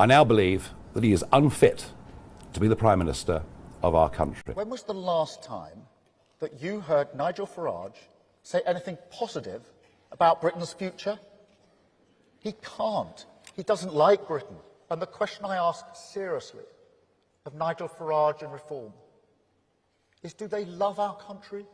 I now believe that he is unfit to be the Prime Minister of our country. When was the last time that you heard Nigel Farage say anything positive about Britain's future? He can't. He doesn't like Britain. And the question I ask seriously of Nigel Farage and Reform is, do they love our country?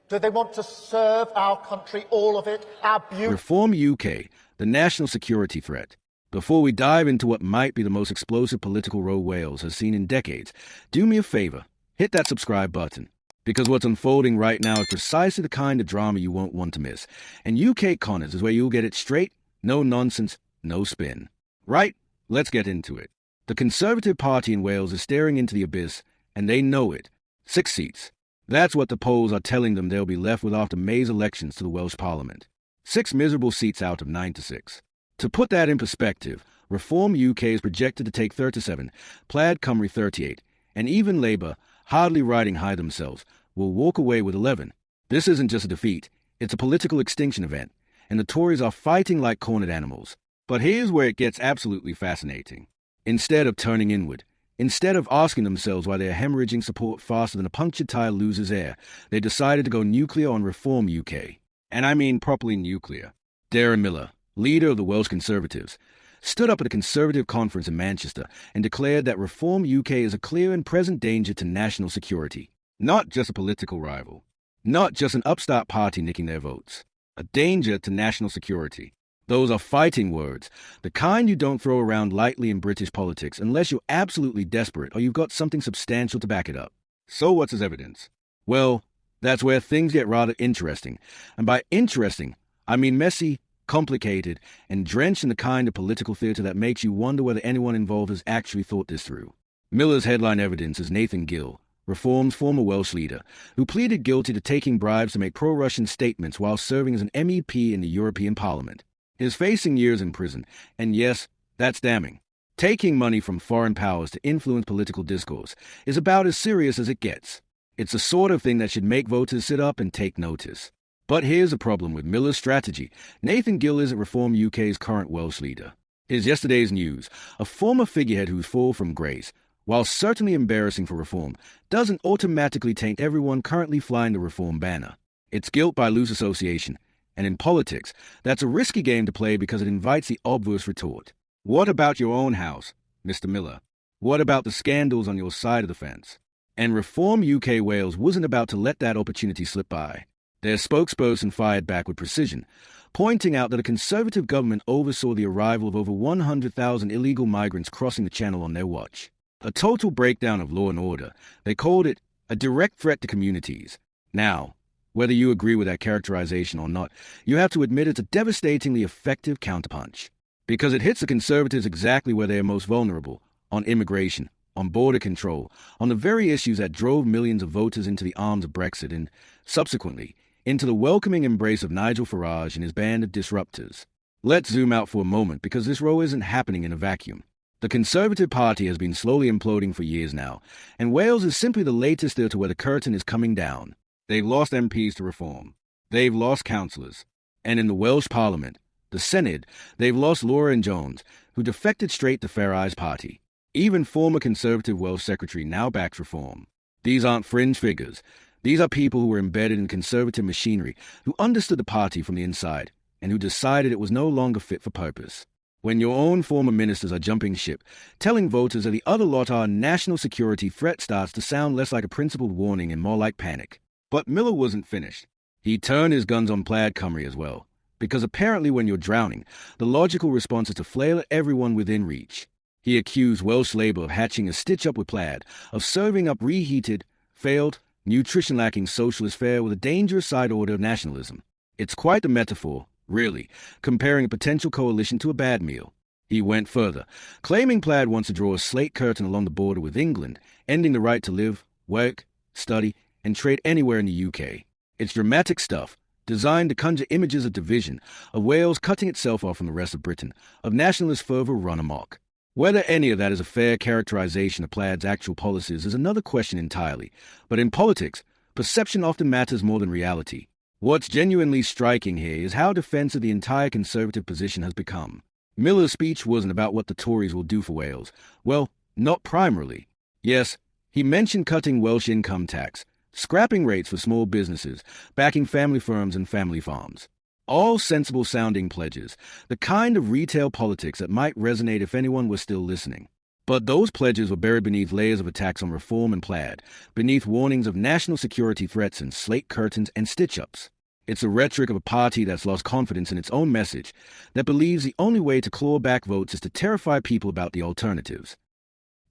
Do they want to serve our country, all of it, our beauty? Reform UK, the national security threat. Before we dive into what might be the most explosive political row Wales has seen in decades, do me a favour, hit that subscribe button. Because what's unfolding right now is precisely the kind of drama you won't want to miss. And UK Connors is where you'll get it straight, no nonsense, no spin. Right? Let's get into it. The Conservative Party in Wales is staring into the abyss, and they know it. 6 seats. That's what the polls are telling them they'll be left with after May's elections to the Welsh Parliament. 6 miserable seats out of 96. To put that in perspective, Reform UK is projected to take 37, Plaid Cymru 38, and even Labour, hardly riding high themselves, will walk away with 11. This isn't just a defeat, it's a political extinction event, and the Tories are fighting like cornered animals. But here's where it gets absolutely fascinating. Instead of turning inward, instead of asking themselves why they're hemorrhaging support faster than a punctured tire loses air, they decided to go nuclear on Reform UK. And I mean properly nuclear. Darren Millar, leader of the Welsh Conservatives, stood up at a Conservative conference in Manchester and declared that Reform UK is a clear and present danger to national security. Not just a political rival. Not just an upstart party nicking their votes. A danger to national security. Those are fighting words, the kind you don't throw around lightly in British politics unless you're absolutely desperate or you've got something substantial to back it up. So what's his evidence? Well, that's where things get rather interesting. And by interesting, I mean messy, complicated, and drenched in the kind of political theatre that makes you wonder whether anyone involved has actually thought this through. Millar's headline evidence is Nathan Gill, Reform's former Welsh leader, who pleaded guilty to taking bribes to make pro-Russian statements while serving as an MEP in the European Parliament. Is facing years in prison, and yes, that's damning. Taking money from foreign powers to influence political discourse is about as serious as it gets. It's the sort of thing that should make voters sit up and take notice. But here's a problem with Millar's strategy. Nathan Gill isn't Reform UK's current Welsh leader. Is yesterday's news, a former figurehead whose fall from grace, while certainly embarrassing for Reform, doesn't automatically taint everyone currently flying the Reform banner. It's guilt by loose association. And in politics, that's a risky game to play because it invites the obvious retort. What about your own house, Mr. Millar? What about the scandals on your side of the fence? And Reform UK Wales wasn't about to let that opportunity slip by. Their spokesperson fired back with precision, pointing out that a Conservative government oversaw the arrival of over 100,000 illegal migrants crossing the Channel on their watch. A total breakdown of law and order. They called it a direct threat to communities. Now, whether you agree with that characterization or not, you have to admit it's a devastatingly effective counterpunch. Because it hits the Conservatives exactly where they are most vulnerable, on immigration, on border control, on the very issues that drove millions of voters into the arms of Brexit and, subsequently, into the welcoming embrace of Nigel Farage and his band of disruptors. Let's zoom out for a moment because this row isn't happening in a vacuum. The Conservative Party has been slowly imploding for years now, and Wales is simply the latest to where the curtain is coming down. They've lost MPs to Reform. They've lost councillors. And in the Welsh Parliament, the Senedd, they've lost Laura and Jones, who defected straight to Farage's party. Even former Conservative Welsh Secretary now backs Reform. These aren't fringe figures. These are people who were embedded in Conservative machinery, who understood the party from the inside, and who decided it was no longer fit for purpose. When your own former ministers are jumping ship, telling voters that the other lot are a national security threat starts to sound less like a principled warning and more like panic. But Millar wasn't finished. He turned his guns on Plaid Cymru as well, because apparently when you're drowning, the logical response is to flail at everyone within reach. He accused Welsh Labour of hatching a stitch-up with Plaid, of serving up reheated, failed, nutrition-lacking socialist fare with a dangerous side order of nationalism. It's quite the metaphor, really, comparing a potential coalition to a bad meal. He went further, claiming Plaid wants to draw a slate curtain along the border with England, ending the right to live, work, study, and trade anywhere in the UK. It's dramatic stuff, designed to conjure images of division, of Wales cutting itself off from the rest of Britain, of nationalist fervour run amok. Whether any of that is a fair characterization of Plaid's actual policies is another question entirely, but in politics, perception often matters more than reality. What's genuinely striking here is how defensive the entire Conservative position has become. Miller's speech wasn't about what the Tories will do for Wales. Well, not primarily. Yes, he mentioned cutting Welsh income tax, scrapping rates for small businesses, backing family firms and family farms. All sensible-sounding pledges, the kind of retail politics that might resonate if anyone was still listening. But those pledges were buried beneath layers of attacks on reform and plaid, beneath warnings of national security threats and slate curtains and stitch-ups. It's a rhetoric of a party that's lost confidence in its own message, that believes the only way to claw back votes is to terrify people about the alternatives.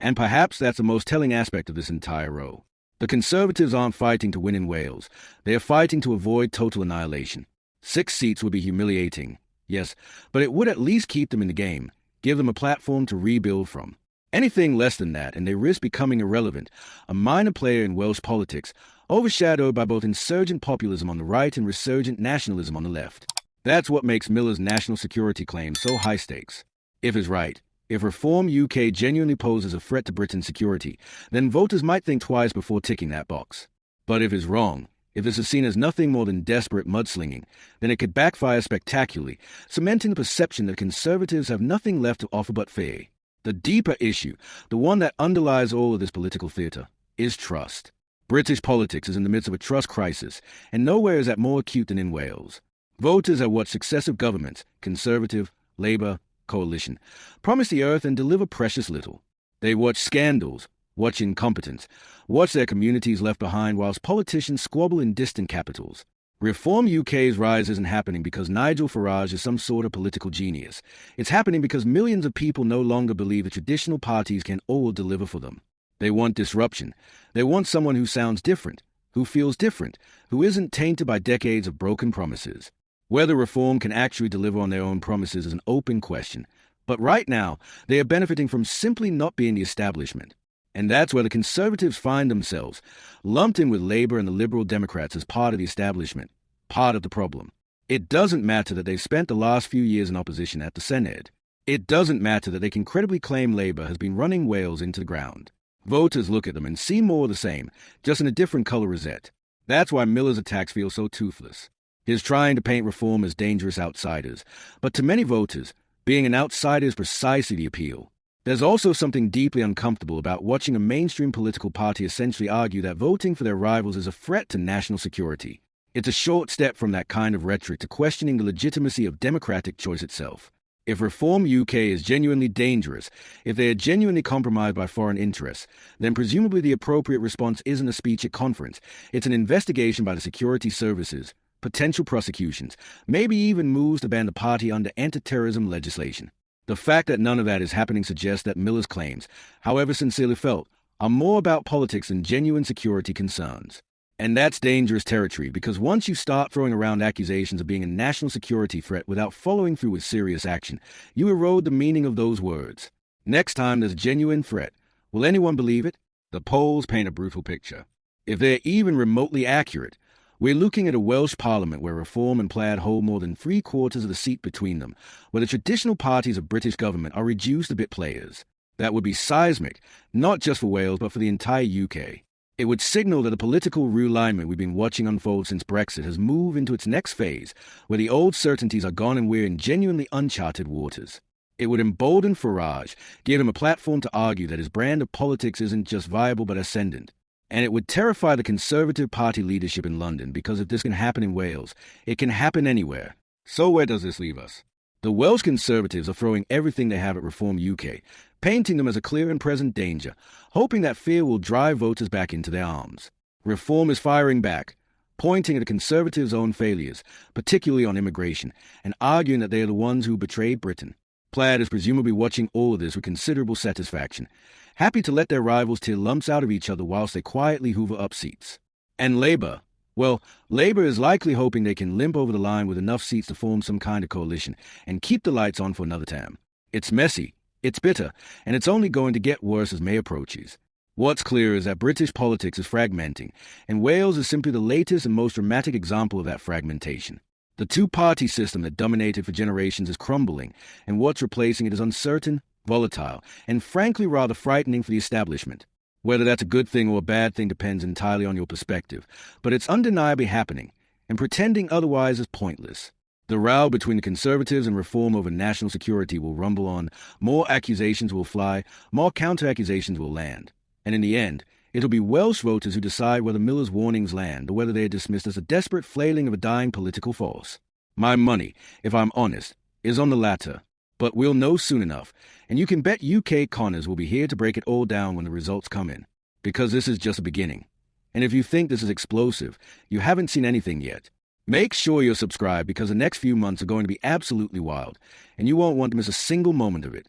And perhaps that's the most telling aspect of this entire row. The Conservatives aren't fighting to win in Wales. They are fighting to avoid total annihilation. 6 seats would be humiliating, yes, but it would at least keep them in the game, give them a platform to rebuild from. Anything less than that, and they risk becoming irrelevant, a minor player in Welsh politics, overshadowed by both insurgent populism on the right and resurgent nationalism on the left. That's what makes Miller's national security claim so high stakes. If he's right, if Reform UK genuinely poses a threat to Britain's security, then voters might think twice before ticking that box. But if he's wrong, if this is seen as nothing more than desperate mudslinging, then it could backfire spectacularly, cementing the perception that Conservatives have nothing left to offer but fear. The deeper issue, the one that underlies all of this political theatre, is trust. British politics is in the midst of a trust crisis, and nowhere is that more acute than in Wales. Voters have watched successive governments, Conservative, Labour, Coalition, promise the earth and deliver precious little. They watch scandals, watch incompetence, watch their communities left behind whilst politicians squabble in distant capitals. Reform UK's rise isn't happening because Nigel Farage is some sort of political genius. It's happening because millions of people no longer believe the traditional parties can all deliver for them. They want disruption. They want someone who sounds different, who feels different, who isn't tainted by decades of broken promises. Whether Reform can actually deliver on their own promises is an open question. But right now, they are benefiting from simply not being the establishment. And that's where the Conservatives find themselves, lumped in with Labour and the Liberal Democrats as part of the establishment, part of the problem. It doesn't matter that they've spent the last few years in opposition at the Senedd. It doesn't matter that they can credibly claim Labour has been running Wales into the ground. Voters look at them and see more of the same, just in a different colour rosette. That's why Miller's attacks feel so toothless. He's trying to paint Reform as dangerous outsiders, but to many voters, being an outsider is precisely the appeal. There's also something deeply uncomfortable about watching a mainstream political party essentially argue that voting for their rivals is a threat to national security. It's a short step from that kind of rhetoric to questioning the legitimacy of democratic choice itself. If Reform UK is genuinely dangerous, if they are genuinely compromised by foreign interests, then presumably the appropriate response isn't a speech at conference. It's an investigation by the security services, potential prosecutions, maybe even moves to ban the party under anti-terrorism legislation. The fact that none of that is happening suggests that Miller's claims, however sincerely felt, are more about politics than genuine security concerns. And that's dangerous territory because once you start throwing around accusations of being a national security threat without following through with serious action, you erode the meaning of those words. Next time there's a genuine threat, will anyone believe it? The polls paint a brutal picture. If they're even remotely accurate, we're looking at a Welsh parliament where Reform and Plaid hold more than 3/4 of the seat between them, where the traditional parties of British government are reduced to bit players. That would be seismic, not just for Wales but for the entire UK. It would signal that the political realignment we've been watching unfold since Brexit has moved into its next phase, where the old certainties are gone and we're in genuinely uncharted waters. It would embolden Farage, give him a platform to argue that his brand of politics isn't just viable but ascendant. And it would terrify the Conservative Party leadership in London because if this can happen in Wales, it can happen anywhere. So where does this leave us? The Welsh Conservatives are throwing everything they have at Reform UK, painting them as a clear and present danger, hoping that fear will drive voters back into their arms. Reform is firing back, pointing at the Conservatives' own failures, particularly on immigration, and arguing that they are the ones who betrayed Britain. Plaid is presumably watching all of this with considerable satisfaction, happy to let their rivals tear lumps out of each other whilst they quietly hoover up seats. And Labour? Well, Labour is likely hoping they can limp over the line with enough seats to form some kind of coalition and keep the lights on for another term. It's messy, it's bitter, and it's only going to get worse as May approaches. What's clear is that British politics is fragmenting, and Wales is simply the latest and most dramatic example of that fragmentation. The two-party system that dominated for generations is crumbling, and what's replacing it is uncertain, volatile, and frankly rather frightening for the establishment. Whether that's a good thing or a bad thing depends entirely on your perspective, but it's undeniably happening, and pretending otherwise is pointless. The row between the Conservatives and Reform over national security will rumble on, more accusations will fly, more counter-accusations will land. And in the end, it'll be Welsh voters who decide whether Miller's warnings land or whether they are dismissed as a desperate flailing of a dying political force. My money, if I'm honest, is on the latter. But we'll know soon enough, and you can bet UK Connors will be here to break it all down when the results come in. Because this is just a beginning. And if you think this is explosive, you haven't seen anything yet. Make sure you're subscribed because the next few months are going to be absolutely wild, and you won't want to miss a single moment of it.